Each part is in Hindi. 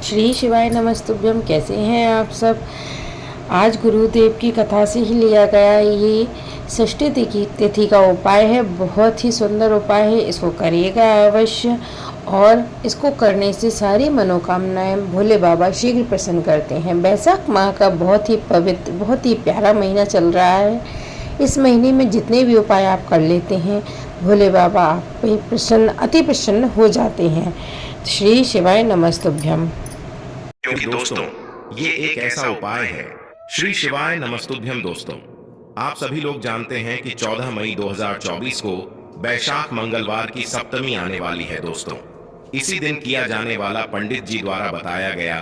श्री शिवाय नमस्तुभ्यम। कैसे हैं आप सब। आज गुरुदेव की कथा से ही लिया गया ये षष्ठी तिथि का उपाय है। बहुत ही सुंदर उपाय है, इसको करिएगा अवश्य और इसको करने से सारी मनोकामनाएं भोले बाबा शीघ्र प्रसन्न करते हैं। बैसाख माह का बहुत ही पवित्र, बहुत ही प्यारा महीना चल रहा है। इस महीने में जितने भी उपाय आप कर लेते हैं भोले बाबा आप पे प्रसन्न, अति प्रसन्न हो जाते हैं। श्री शिवाय नमस्तुभ्यम। क्योंकि दोस्तों ये एक ऐसा उपाय है। श्री शिवाय नमस्तुभ्यम। दोस्तों आप सभी लोग जानते हैं कि 14 मई 2024 को बैशाख मंगलवार की सप्तमी आने वाली है। दोस्तों इसी दिन किया जाने वाला पंडित जी द्वारा बताया गया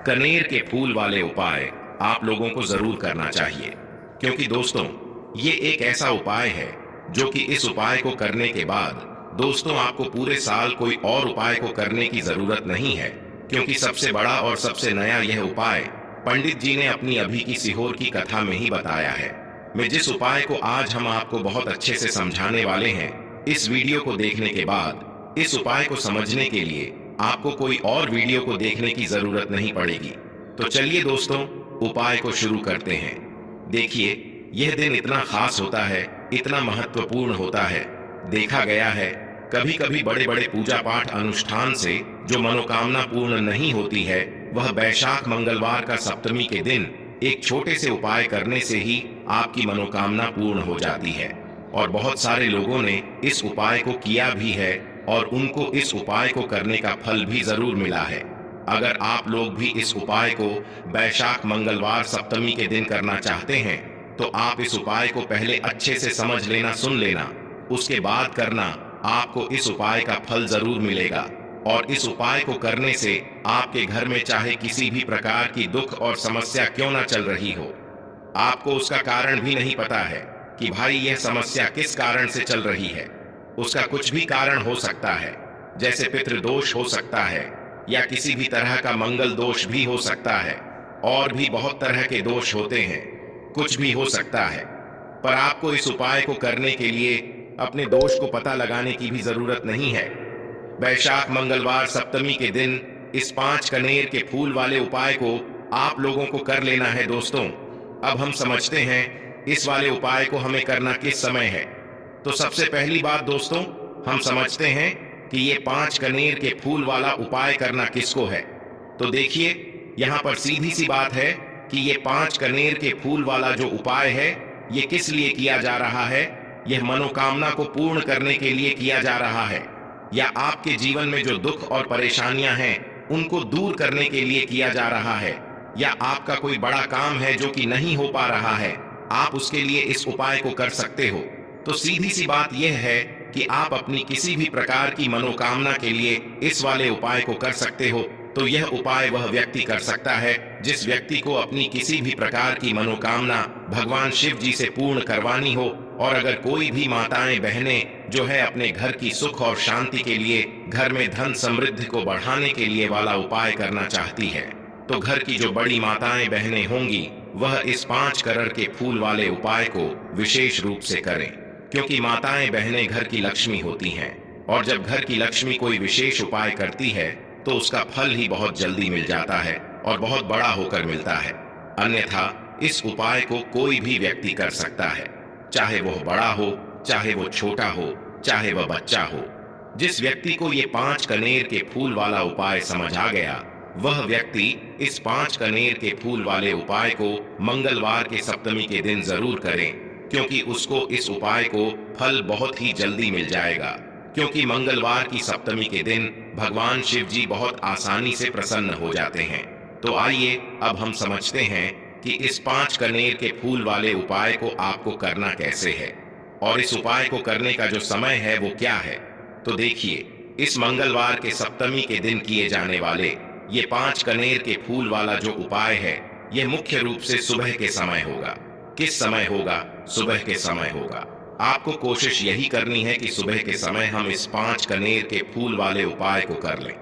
कनेर के फूल वाले उपाय आप लोगों को जरूर करना चाहिए। क्योंकि दोस्तों ये एक ऐसा उपाय है जो कि इस उपाय को करने के बाद दोस्तों आपको पूरे साल कोई और उपाय को करने की जरूरत नहीं है। क्योंकि सबसे बड़ा और सबसे नया यह उपाय पंडित जी ने अपनी अभी की सीहोर की कथा में ही बताया है। मैं जिस उपाय को आज हम आपको बहुत अच्छे से समझाने वाले हैं, इस वीडियो को देखने के बाद इस उपाय को समझने के लिए आपको कोई और वीडियो को देखने की जरूरत नहीं पड़ेगी। तो चलिए दोस्तों उपाय को शुरू करते हैं। देखिए यह दिन इतना खास होता है, इतना महत्वपूर्ण होता है। देखा गया है कभी कभी बड़े बड़े पूजा पाठ अनुष्ठान से जो मनोकामना पूर्ण नहीं होती है, वह बैशाख मंगलवार का सप्तमी के दिन एक छोटे से उपाय करने से ही आपकी मनोकामना पूर्ण हो जाती है। और बहुत सारे लोगों ने इस उपाय को किया भी है और उनको इस उपाय को करने का फल भी जरूर मिला है। अगर आप लोग भी इस उपाय को बैशाख मंगलवार सप्तमी के दिन करना चाहते हैं तो आप इस उपाय को पहले अच्छे से समझ लेना, सुन लेना, उसके बाद करना। आपको इस उपाय का फल जरूर मिलेगा। और इस उपाय को करने से आपके घर में चाहे किसी भी प्रकार की दुख और समस्या क्यों ना चल रही हो, आपको उसका कारण भी नहीं पता है कि भाई यह समस्या किस कारण से चल रही है। उसका कुछ भी कारण हो सकता है, जैसे पितृदोष हो सकता है या किसी भी तरह का मंगल दोष भी हो सकता है, और भी बहुत तरह के दोष होते हैं, कुछ भी हो सकता है। पर आपको इस उपाय को करने के लिए अपने दोष को पता लगाने की भी जरूरत नहीं है। बैशाख मंगलवार सप्तमी के दिन इस 5 कनेर के फूल वाले उपाय को आप लोगों को कर लेना है। दोस्तों अब हम समझते हैं इस वाले उपाय को हमें करना किस समय है। तो सबसे पहली बात दोस्तों, हम समझते हैं कि ये 5 कनेर के फूल वाला उपाय करना किसको है। तो देखिए यहाँ पर सीधी सी बात है कि ये 5 कनेर के फूल वाला जो उपाय है ये किस लिए किया जा रहा है। यह मनोकामना को पूर्ण करने के लिए किया जा रहा है, या आपके जीवन में जो दुख और परेशानियां हैं उनको दूर करने के लिए किया जा रहा है, या आपका कोई बड़ा काम है जो कि नहीं हो पा रहा है, आप उसके लिए इस उपाय को कर सकते हो। तो सीधी सी बात यह है कि आप अपनी किसी भी प्रकार की मनोकामना के लिए इस वाले उपाय को कर सकते हो। तो यह उपाय वह व्यक्ति कर सकता है जिस व्यक्ति को अपनी किसी भी प्रकार की मनोकामना भगवान शिव जी से पूर्ण करवानी हो। और अगर कोई भी माताएं बहनें जो है अपने घर की सुख और शांति के लिए, घर में धन समृद्धि को बढ़ाने के लिए वाला उपाय करना चाहती है, तो घर की जो बड़ी माताएं बहनें होंगी वह इस 5 कनेर के फूल वाले उपाय को विशेष रूप से करें। क्योंकि माताएं बहनें घर की लक्ष्मी होती हैं, और जब घर की लक्ष्मी कोई विशेष उपाय करती है तो उसका फल ही बहुत जल्दी मिल जाता है और बहुत बड़ा होकर मिलता है। अन्यथा इस उपाय को कोई भी व्यक्ति कर सकता है, चाहे वह बड़ा हो, चाहे वो छोटा हो, चाहे वह बच्चा हो। जिस व्यक्ति को ये 5 कनेर के फूल वाला उपाय समझ आ गया, वह व्यक्ति इस 5 कनेर के फूल वाले उपाय को मंगलवार के सप्तमी के दिन जरूर करें। क्योंकि उसको इस उपाय को फल बहुत ही जल्दी मिल जाएगा। क्योंकि मंगलवार की सप्तमी के दिन भगवान शिव जी बहुत आसानी से प्रसन्न हो जाते हैं। तो आइए अब हम समझते हैं कि इस 5 कनेर के फूल वाले उपाय को आपको करना कैसे है, और इस उपाय को करने का जो समय है वो क्या है। तो देखिए इस मंगलवार के सप्तमी के दिन किए जाने वाले ये 5 कनेर के फूल वाला जो उपाय है, यह मुख्य रूप से सुबह के समय होगा। किस समय होगा? सुबह के समय होगा। आपको कोशिश यही करनी है कि सुबह के समय हम इस 5 कनेर के फूल वाले उपाय को कर लें।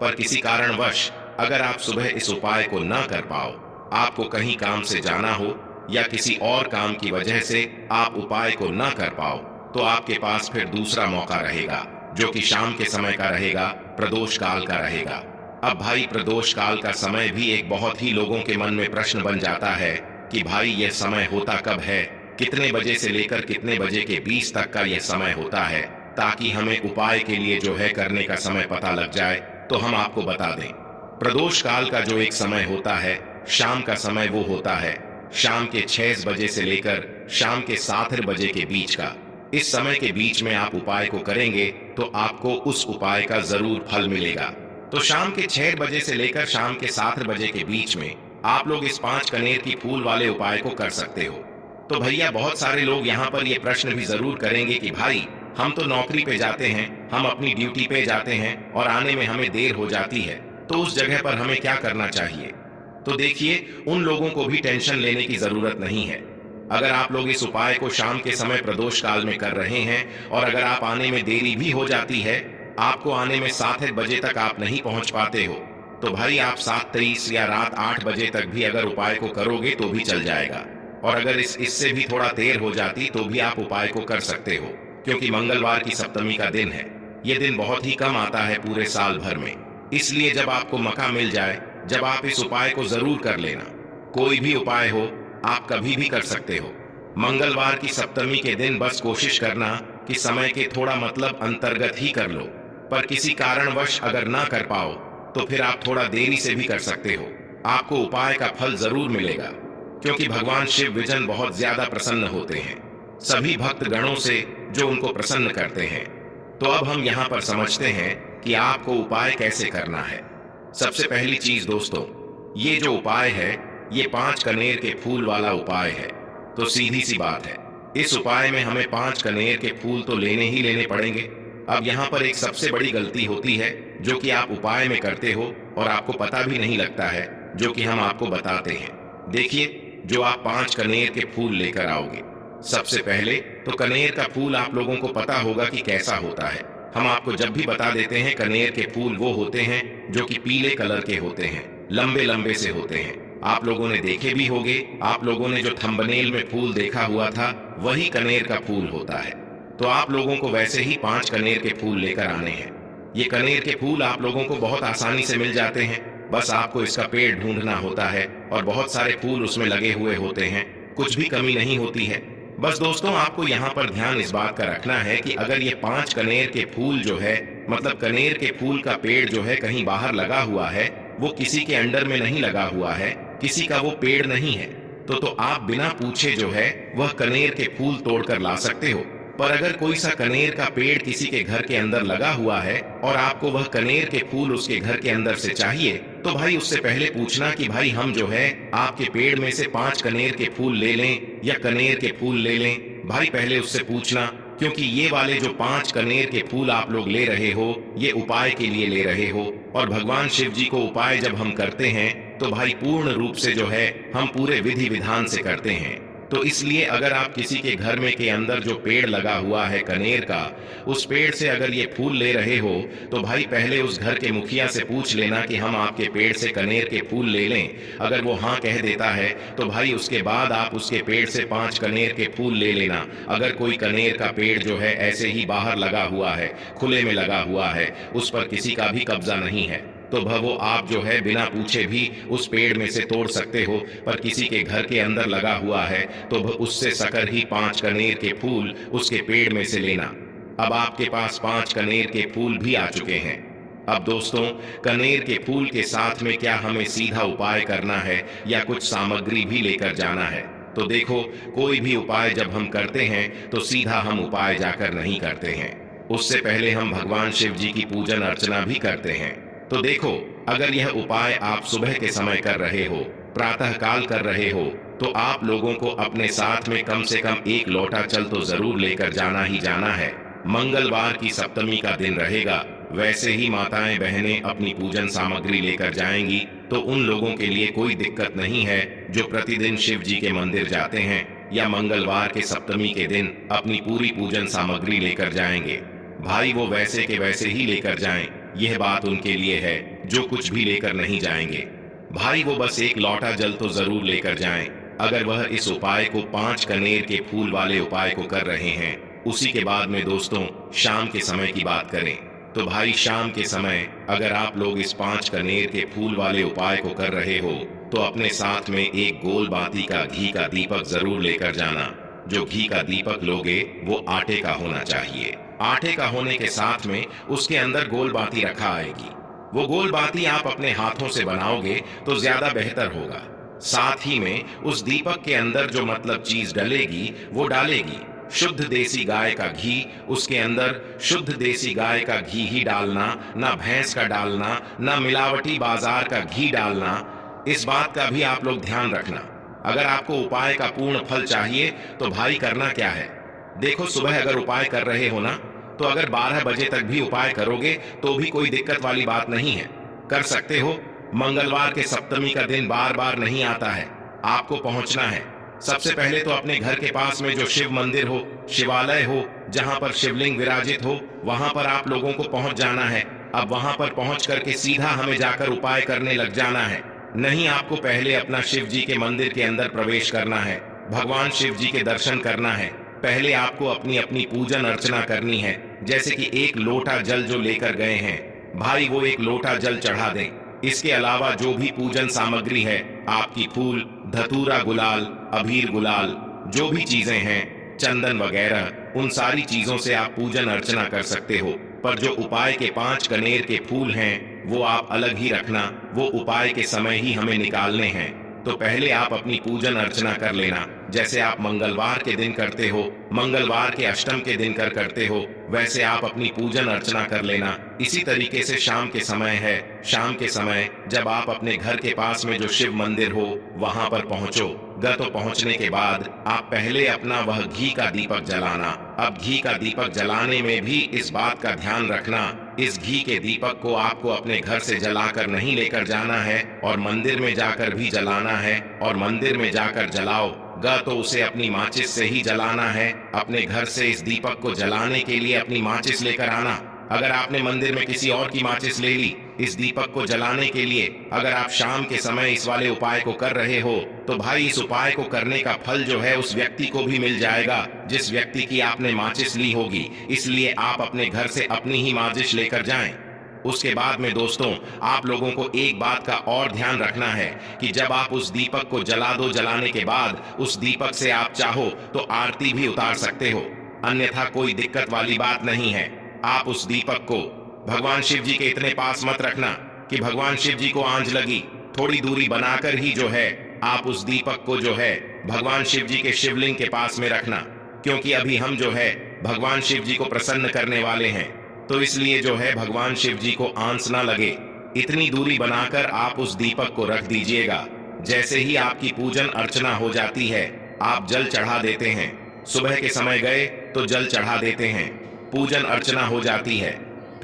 पर किसी कारणवश अगर आप सुबह इस उपाय को ना कर पाओ, आपको कहीं काम से जाना हो या किसी और काम की वजह से आप उपाय को ना कर पाओ, तो आपके पास फिर दूसरा मौका रहेगा जो कि शाम के समय का रहेगा, प्रदोष काल का रहेगा। अब भाई प्रदोष काल का समय भी एक बहुत ही लोगों के मन में प्रश्न बन जाता है कि भाई यह समय होता कब है, कितने बजे से लेकर कितने बजे के बीच तक का यह समय होता है, ताकि हमें उपाय के लिए जो है करने का समय पता लग जाए। तो हम आपको बता दें, प्रदोष काल का जो एक समय होता है, शाम का समय, वो होता है शाम के 6 बजे से लेकर शाम के 7 बजे के बीच का। इस समय के बीच में आप उपाय को करेंगे तो आपको उस उपाय का जरूर फल मिलेगा। तो शाम के 6 बजे से लेकर शाम के 7 बजे के बीच में आप लोग इस 5 कनेर की फूल वाले उपाय को कर सकते हो। तो भैया बहुत सारे लोग यहाँ पर ये प्रश्न भी जरूर करेंगे कि भाई हम तो नौकरी पे जाते हैं, हम अपनी ड्यूटी पे जाते हैं और आने में हमें देर हो जाती है, तो उस जगह पर हमें क्या करना चाहिए। तो देखिए, उन लोगों को भी टेंशन लेने की जरूरत नहीं है। अगर आप लोग इस उपाय को शाम के समय प्रदोष काल में कर रहे हैं और अगर आप आने में देरी भी हो जाती है, आपको आने में 7 बजे तक आप नहीं पहुंच पाते हो, तो भाई आप 7:30 या रात 8 बजे तक भी अगर उपाय को करोगे तो भी चल जाएगा। और अगर इससे भी थोड़ा देर हो जाती तो भी आप उपाय को कर सकते हो, क्योंकि मंगलवार की सप्तमी का दिन है। ये दिन बहुत ही कम आता है पूरे साल भर में, इसलिए जब आपको मौका मिल जाए, जब आप इस उपाय को जरूर कर लेना। कोई भी उपाय हो, आप कभी भी कर सकते हो। मंगलवार की सप्तमी के दिन बस कोशिश करना कि समय के थोड़ा मतलब अंतर्गत ही कर लो, पर किसी कारणवश अगर ना कर पाओ तो फिर आप थोड़ा देरी से भी कर सकते हो। आपको उपाय का फल जरूर मिलेगा, क्योंकि भगवान शिव विजन बहुत ज्यादा प्रसन्न होते हैं सभी भक्त गणों से जो उनको प्रसन्न करते हैं। तो अब हम यहाँ पर समझते हैं कि आपको उपाय कैसे करना है। सबसे पहली चीज दोस्तों, ये जो उपाय है ये 5 कनेर के फूल वाला उपाय है। तो सीधी सी बात है, इस उपाय में हमें 5 कनेर के फूल तो लेने ही लेने पड़ेंगे। अब यहाँ पर एक सबसे बड़ी गलती होती है जो कि आप उपाय में करते हो और आपको पता भी नहीं लगता है, जो कि हम आपको बताते हैं। देखिए, जो आप 5 कनेर के फूल लेकर आओगे, सबसे पहले तो कनेर का फूल आप लोगों को पता होगा कि कैसा होता है। हम आपको जब भी बता देते हैं, कनेर के फूल वो होते हैं जो कि पीले कलर के होते हैं, लंबे लंबे से होते हैं। आप लोगों ने देखे भी होंगे, आप लोगों ने जो थंबनेल में फूल देखा हुआ था वही कनेर का फूल होता है। तो आप लोगों को वैसे ही 5 कनेर के फूल लेकर आने हैं। ये कनेर के फूल आप लोगों को बहुत आसानी से मिल जाते हैं, बस आपको इसका पेड़ ढूंढना होता है और बहुत सारे फूल उसमें लगे हुए होते हैं, कुछ भी कमी नहीं होती है। बस दोस्तों, आपको यहाँ पर ध्यान इस बात का रखना है कि अगर ये 5 कनेर के फूल जो है, मतलब कनेर के फूल का पेड़ जो है कहीं बाहर लगा हुआ है, वो किसी के अंडर में नहीं लगा हुआ है, किसी का वो पेड़ नहीं है, तो आप बिना पूछे जो है वह कनेर के फूल तोड़कर ला सकते हो। पर अगर कोई सा कनेर का पेड़ किसी के घर के अंदर लगा हुआ है और आपको वह कनेर के फूल उसके घर के अंदर से चाहिए, तो भाई उससे पहले पूछना कि भाई हम जो है आपके पेड़ में से 5 कनेर के फूल ले लें या कनेर के फूल ले लें। भाई पहले उससे पूछना, क्योंकि ये वाले जो 5 कनेर के फूल आप लोग ले रहे हो, ये उपाय के लिए ले रहे हो। और भगवान शिव जी को उपाय जब हम करते हैं तो भाई पूर्ण रूप से जो है हम पूरे विधि विधान से करते हैं। तो इसलिए अगर आप किसी के घर में के अंदर जो पेड़ लगा हुआ है कनेर का, उस पेड़ से अगर ये फूल ले रहे हो, तो भाई पहले उस घर के मुखिया से पूछ लेना कि हम आपके पेड़ से कनेर के फूल ले लें। अगर वो हाँ कह देता है तो भाई उसके बाद आप उसके पेड़ से 5 कनेर के फूल ले लेना। अगर कोई कनेर का पेड़ जो है ऐसे ही बाहर लगा हुआ है, खुले में लगा हुआ है, उस पर किसी का भी कब्जा नहीं है, तो वो आप जो है बिना पूछे भी उस पेड़ में से तोड़ सकते हो। पर किसी के घर के अंदर लगा हुआ है तो उससे सकर ही 5 कनेर के फूल उसके पेड़ में से लेना। अब आपके पास 5 कनेर के फूल भी आ चुके हैं। अब दोस्तों, कनेर के फूल के साथ में क्या हमें सीधा उपाय करना है या कुछ सामग्री भी लेकर जाना है? तो देखो, कोई भी उपाय जब हम करते हैं तो सीधा हम उपाय जाकर नहीं करते हैं, उससे पहले हम भगवान शिव जी की पूजन अर्चना भी करते हैं। तो देखो, अगर यह उपाय आप सुबह के समय कर रहे हो, प्रातः काल कर रहे हो, तो आप लोगों को अपने साथ में कम से कम 1 लोटा जल तो जरूर लेकर जाना ही जाना है। मंगलवार की सप्तमी का दिन रहेगा, वैसे ही माताएं बहनें अपनी पूजन सामग्री लेकर जाएंगी, तो उन लोगों के लिए कोई दिक्कत नहीं है जो प्रतिदिन शिव जी के मंदिर जाते हैं या मंगलवार के सप्तमी के दिन अपनी पूरी पूजन सामग्री लेकर जाएंगे। भाई वो वैसे के वैसे ही लेकर जाएं, यह बात उनके लिए है जो कुछ भी लेकर नहीं जाएंगे। भाई वो बस 1 लोटा जल तो जरूर लेकर जाएं। अगर वह इस उपाय को 5 कनेर के फूल वाले उपाय को कर रहे हैं, उसी के बाद में दोस्तों शाम के समय की बात करें, तो भाई शाम के समय अगर आप लोग इस 5 कनेर के फूल वाले उपाय को कर रहे हो तो अपने साथ में एक गोल बाती का घी का दीपक जरूर लेकर जाना। जो घी का दीपक लोगे वो आटे का होना चाहिए। आटे का होने के साथ में उसके अंदर गोल बाती रखा आएगी। वो गोल बाती आप अपने हाथों से बनाओगे तो ज्यादा बेहतर होगा। साथ ही में उस दीपक के अंदर जो मतलब चीज डलेगी वो डालेगी शुद्ध देसी गाय का घी। उसके अंदर शुद्ध देसी गाय का घी ही डालना, ना भैंस का डालना, ना मिलावटी बाजार का घी डालना। इस बात का भी आप लोग ध्यान रखना। अगर आपको उपाय का पूर्ण फल चाहिए तो भाई करना क्या है, देखो सुबह अगर उपाय कर रहे हो ना तो अगर 12 बजे तक भी उपाय करोगे तो भी कोई दिक्कत वाली बात नहीं है, कर सकते हो। मंगलवार के सप्तमी का दिन बार बार नहीं आता है। आपको पहुंचना है सबसे पहले तो अपने घर के पास में जो शिव मंदिर हो, शिवालय हो, जहां पर शिवलिंग विराजित हो, वहां पर आप लोगों को पहुंच जाना है। अब वहां पर पहुंच करके सीधा हमें जाकर उपाय करने लग जाना है। नहीं, आपको पहले अपना शिव जी के मंदिर के अंदर प्रवेश करना है, भगवान शिव जी के दर्शन करना है। पहले आपको अपनी अपनी पूजन अर्चना करनी है। जैसे कि 1 लोटा जल जो लेकर गए हैं भाई, वो 1 लोटा जल चढ़ा दें। इसके अलावा जो भी पूजन सामग्री है, आपकी फूल, धतूरा, गुलाल, अबीर गुलाल, जो भी चीजें हैं, चंदन वगैरह, उन सारी चीजों से आप पूजन अर्चना कर सकते हो। पर जो उपाय के 5 कनेर के फूल हैं वो आप अलग ही रखना, वो उपाय के समय ही हमें निकालने हैं। तो पहले आप अपनी पूजन अर्चना कर लेना। जैसे आप मंगलवार के दिन करते हो, मंगलवार के अष्टम के दिन करते हो, वैसे आप अपनी पूजन अर्चना कर लेना। इसी तरीके से शाम के समय है, शाम के समय जब आप अपने घर के पास में जो शिव मंदिर हो वहां पर पहुंचो। तो पहुंचने के बाद आप पहले अपना वह घी का दीपक जलाना। अब घी का दीपक जलाने में भी इस बात का ध्यान रखना, इस घी के दीपक को आपको अपने घर से जलाकर नहीं लेकर जाना है और मंदिर में जाकर भी जलाना है। और मंदिर में जाकर जलाओगा तो उसे अपनी माचिस से ही जलाना है। अपने घर से इस दीपक को जलाने के लिए अपनी माचिस लेकर आना। अगर आपने मंदिर में किसी और की माचिस ले ली इस दीपक को जलाने के लिए, अगर आप शाम के समय इस वाले उपाय को कर रहे हो तो भाई इस उपाय को करने का फल जो है उस व्यक्ति को भी मिल जाएगा जिस व्यक्ति की आपने माचिस ली होगी। इसलिए आप अपने घर से अपनी ही माचिस लेकर जाएं। उसके बाद में दोस्तों, आप लोगों को एक बात का और ध्यान रखना है कि जब आप उस दीपक को जला दो, जलाने के बाद उस दीपक से आप चाहो तो आरती भी उतार सकते हो, अन्यथा कोई दिक्कत वाली बात नहीं है। आप उस दीपक को भगवान शिव जी के इतने पास मत रखना कि भगवान शिव जी को आंच लगी। थोड़ी दूरी बनाकर ही जो है आप उस दीपक को जो है भगवान शिव जी के शिवलिंग के पास में रखना, क्योंकि अभी हम जो है भगवान शिव जी को प्रसन्न करने वाले हैं। तो इसलिए जो है भगवान शिव जी को आंच ना लगे, इतनी दूरी बनाकर आप उस दीपक को रख दीजिएगा। जैसे ही आपकी पूजन अर्चना हो जाती है आप जल चढ़ा देते हैं। सुबह के समय गए तो जल चढ़ा देते हैं, पूजन अर्चना हो जाती है।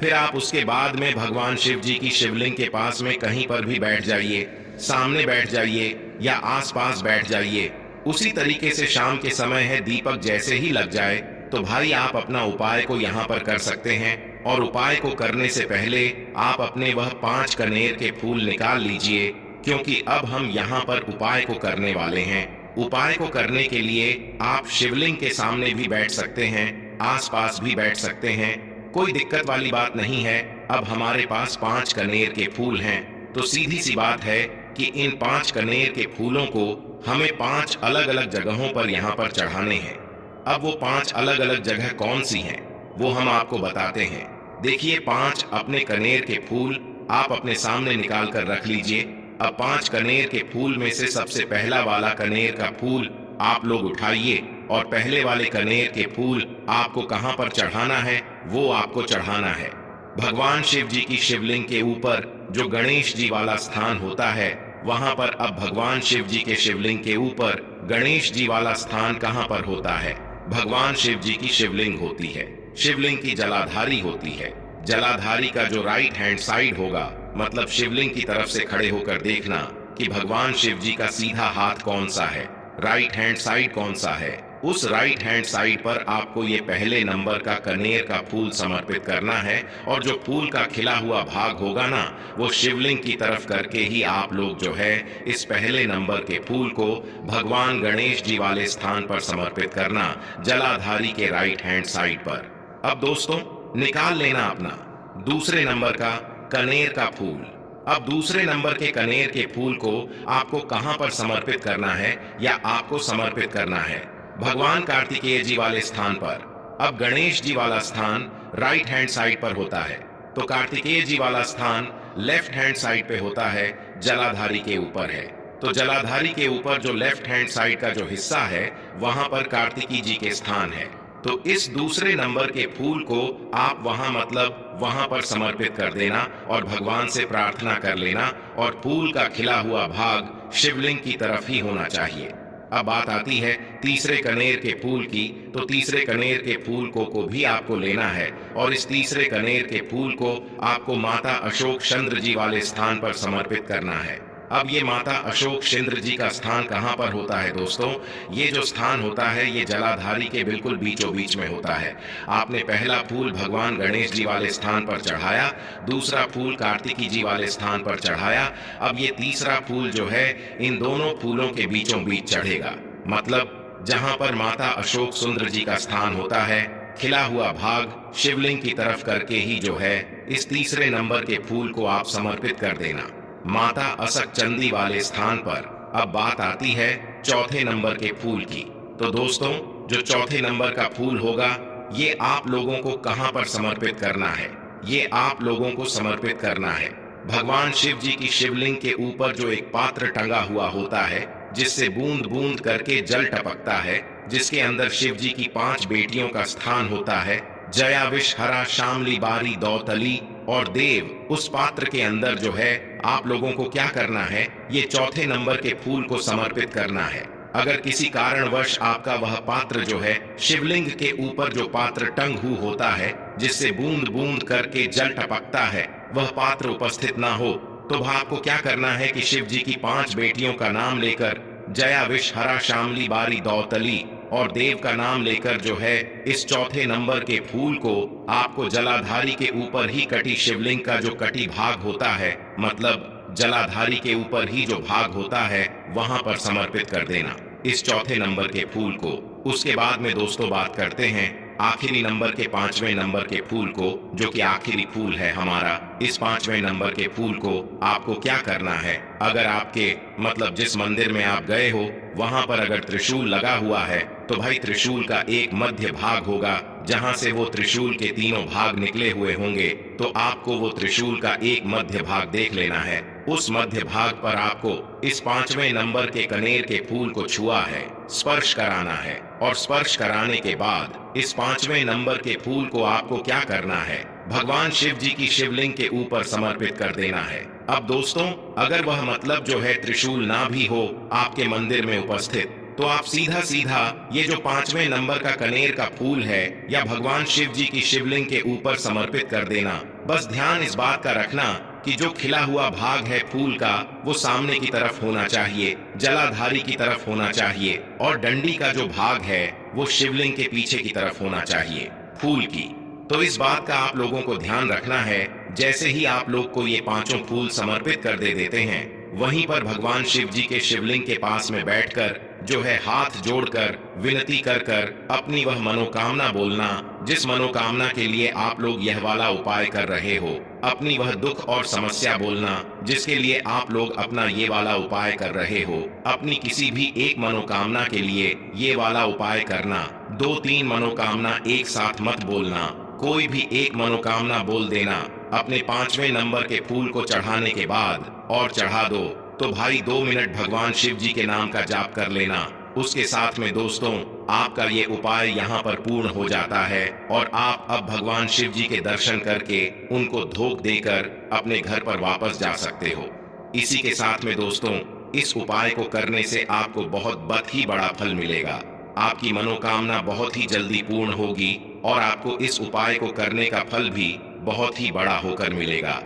फिर आप उसके बाद में भगवान शिव जी की शिवलिंग के पास में कहीं पर भी बैठ जाइए, सामने बैठ जाइए या आसपास बैठ जाइए। उसी तरीके से शाम के समय है, दीपक जैसे ही लग जाए तो भाई आप अपना उपाय को यहाँ पर कर सकते हैं। और उपाय को करने से पहले आप अपने वह 5 कनेर के फूल निकाल लीजिए, क्योंकि अब हम यहाँ पर उपाय को करने वाले हैं। उपाय को करने के लिए आप शिवलिंग के सामने भी बैठ सकते हैं, आसपास भी बैठ सकते हैं, कोई दिक्कत वाली बात नहीं है। अब हमारे पास 5 कनेर के फूल हैं, तो सीधी सी बात है कि इन 5 कनेर के फूलों को हमें 5 अलग अलग जगहों पर यहाँ पर चढ़ाने हैं। अब वो 5 अलग अलग जगह कौन सी हैं वो हम आपको बताते हैं। देखिए, 5 अपने कनेर के फूल आप अपने सामने निकाल कर रख लीजिए। अब 5 कनेर के फूल में से सबसे पहला वाला कनेर का फूल आप लोग उठाइए और पहले वाले कनेर के फूल आपको कहां पर चढ़ाना है वो आपको चढ़ाना है भगवान शिव जी की शिवलिंग के ऊपर। जो गणेश जी वाला स्थान होता है वहां पर अब भगवान शिव जी के शिवलिंग के ऊपर गणेश जी वाला स्थान कहां पर होता है? भगवान शिव जी की शिवलिंग होती है, शिवलिंग की जलाधारी होती है। जलाधारी का जो राइट हैंड साइड होगा, मतलब शिवलिंग की तरफ से खड़े होकर देखना कि भगवान शिव जी का सीधा हाथ कौन सा है, राइट हैंड साइड कौन सा है। उस राइट हैंड साइड पर आपको ये पहले नंबर का कनेर का फूल समर्पित करना है और जो फूल का खिला हुआ भाग होगा ना, वो शिवलिंग की तरफ करके ही आप लोग जो है इस पहले नंबर के फूल को भगवान गणेश जी वाले स्थान पर समर्पित करना, जलाधारी के राइट हैंड साइड पर। अब दोस्तों निकाल लेना अपना दूसरे नंबर का कनेर का फूल। अब दूसरे नंबर के कनेर के फूल को आपको कहां पर समर्पित करना है या आपको समर्पित करना है? भगवान कार्तिकेय जी वाले स्थान पर। अब गणेश जी वाला स्थान राइट हैंड साइड पर होता है, तो कार्तिकेय जी वाला स्थान लेफ्ट हैंड साइड पे होता है, जलाधारी के ऊपर है। तो जलाधारी के ऊपर जो लेफ्ट हैंड साइड का जो हिस्सा है वहां पर कार्तिकी जी के स्थान है। तो इस दूसरे नंबर के फूल को आप वहां पर समर्पित कर देना और भगवान से प्रार्थना कर लेना, और फूल का खिला हुआ भाग शिवलिंग की तरफ ही होना चाहिए। अब बात आती है तीसरे कनेर के फूल की, तो तीसरे कनेर के फूल को भी आपको लेना है और इस तीसरे कनेर के फूल को आपको माता अशोक चंद्र जी वाले स्थान पर समर्पित करना है। अब ये माता अशोक चंद्र जी का स्थान कहाँ पर होता है दोस्तों? ये जो स्थान होता है ये जलाधारी के बिल्कुल बीचों बीच में होता है। आपने पहला फूल भगवान गणेश जी वाले स्थान पर चढ़ाया, दूसरा फूल कार्तिकी जी वाले स्थान पर चढ़ाया, अब ये तीसरा फूल जो है इन दोनों फूलों के बीचों बीच चढ़ेगा। मतलब जहाँ पर माता अशोक सुंदर जी का स्थान होता है, खिला हुआ भाग शिवलिंग की तरफ करके ही जो है इस तीसरे नंबर के फूल को आप समर्पित कर देना माता असक चंदी वाले स्थान पर। अब बात आती है चौथे नंबर के फूल की। तो दोस्तों जो चौथे नंबर का फूल होगा ये आप लोगों को कहां पर समर्पित करना है? ये आप लोगों को समर्पित करना है भगवान शिव जी की शिवलिंग के ऊपर जो एक पात्र टंगा हुआ होता है जिससे बूंद बूंद करके जल टपकता है, जिसके अंदर शिव जी की 5 बेटियों का स्थान होता है, जया विष हरा शामली बारी दौतली और देव। उस पात्र के अंदर जो है आप लोगों को क्या करना है, ये चौथे नंबर के फूल को समर्पित करना है। अगर किसी कारणवश आपका वह पात्र जो है शिवलिंग के ऊपर जो पात्र टंग होता है जिससे बूंद बूंद करके जल टपकता है, वह पात्र उपस्थित ना हो, तो आपको क्या करना है कि शिव जी की 5 बेटियों का नाम लेकर जया विष हरा शामली बारी दौतली और देव का नाम लेकर जो है इस चौथे नंबर के फूल को आपको जलाधारी के ऊपर ही कटी शिवलिंग का जो कटी भाग होता है, मतलब जलाधारी के ऊपर ही जो भाग होता है वहां पर समर्पित कर देना इस चौथे नंबर के फूल को। उसके बाद में दोस्तों बात करते हैं आखिरी नंबर के 5वें नंबर के फूल को, जो कि आखिरी फूल है हमारा। इस 5वें नंबर के फूल को आपको क्या करना है, अगर आपके मतलब जिस मंदिर में आप गए हो वहां पर अगर त्रिशूल लगा हुआ है तो भाई त्रिशूल का एक मध्य भाग होगा जहां से वो त्रिशूल के तीनों भाग निकले हुए होंगे, तो आपको वो त्रिशूल का एक मध्य भाग देख लेना है। उस मध्य भाग पर आपको इस 5वें नंबर के कनेर के फूल को छुआ है, स्पर्श कराना है, और स्पर्श कराने के बाद इस 5वें नंबर के फूल को आपको क्या करना है, भगवान शिव जी की शिवलिंग के ऊपर समर्पित कर देना है। अब दोस्तों अगर वह मतलब जो है त्रिशूल ना भी हो आपके मंदिर में उपस्थित, तो आप सीधा सीधा ये जो 5वें नंबर का कनेर का फूल है या भगवान शिव जी की शिवलिंग के ऊपर समर्पित कर देना। बस ध्यान इस बात का रखना कि जो खिला हुआ भाग है फूल का वो सामने की तरफ होना चाहिए, जलाधारी की तरफ होना चाहिए, और डंडी का जो भाग है वो शिवलिंग के पीछे की तरफ होना चाहिए फूल की। तो इस बात का आप लोगों को ध्यान रखना है। जैसे ही आप लोग को ये 5 फूल समर्पित कर देते हैं, वहीं पर भगवान शिव जी के शिवलिंग के पास में बैठकर जो है हाथ जोड़कर विनती कर कर अपनी वह मनोकामना बोलना, जिस मनोकामना के लिए आप लोग यह वाला उपाय कर रहे हो। अपनी वह दुख और समस्या बोलना जिसके लिए आप लोग अपना ये वाला उपाय कर रहे हो। अपनी किसी भी एक मनोकामना के लिए ये वाला उपाय करना। 2-3 मनोकामना एक साथ मत बोलना, कोई भी एक मनोकामना बोल देना। अपने 5वें नंबर के फूल को चढ़ाने के बाद और चढ़ा दो तो भाई 2 मिनट भगवान शिव जी के नाम का जाप कर लेना। उसके साथ में दोस्तों आपका ये उपाय यहाँ पर पूर्ण हो जाता है और आप अब भगवान शिव जी के दर्शन करके उनको धोख देकर अपने घर पर वापस जा सकते हो। इसी के साथ में दोस्तों इस उपाय को करने से आपको बहुत ही बड़ा फल मिलेगा। आपकी मनोकामना बहुत ही जल्दी पूर्ण होगी और आपको इस उपाय को करने का फल भी बहुत ही बड़ा होकर मिलेगा।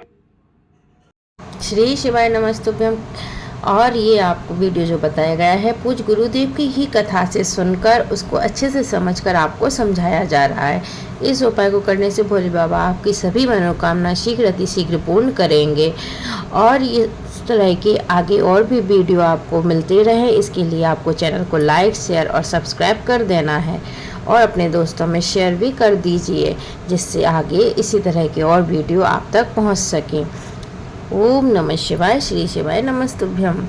श्री शिवाय नमस्तुभ्यम। और ये आपको वीडियो जो बताया गया है पूज्य गुरुदेव की ही कथा से सुनकर उसको अच्छे से समझकर आपको समझाया जा रहा है। इस उपाय को करने से भोले बाबा आपकी सभी मनोकामना शीघ्र अतिशीघ्र पूर्ण करेंगे। और इस तरह के आगे और भी वीडियो आपको मिलते रहे, इसके लिए आपको चैनल को लाइक शेयर और सब्सक्राइब कर देना है। और अपने दोस्तों में शेयर भी कर दीजिए, जिससे आगे इसी तरह के और वीडियो आप तक पहुंच सकें। ओम नमः शिवाय। श्री शिवाय नमस्तुभ्यम।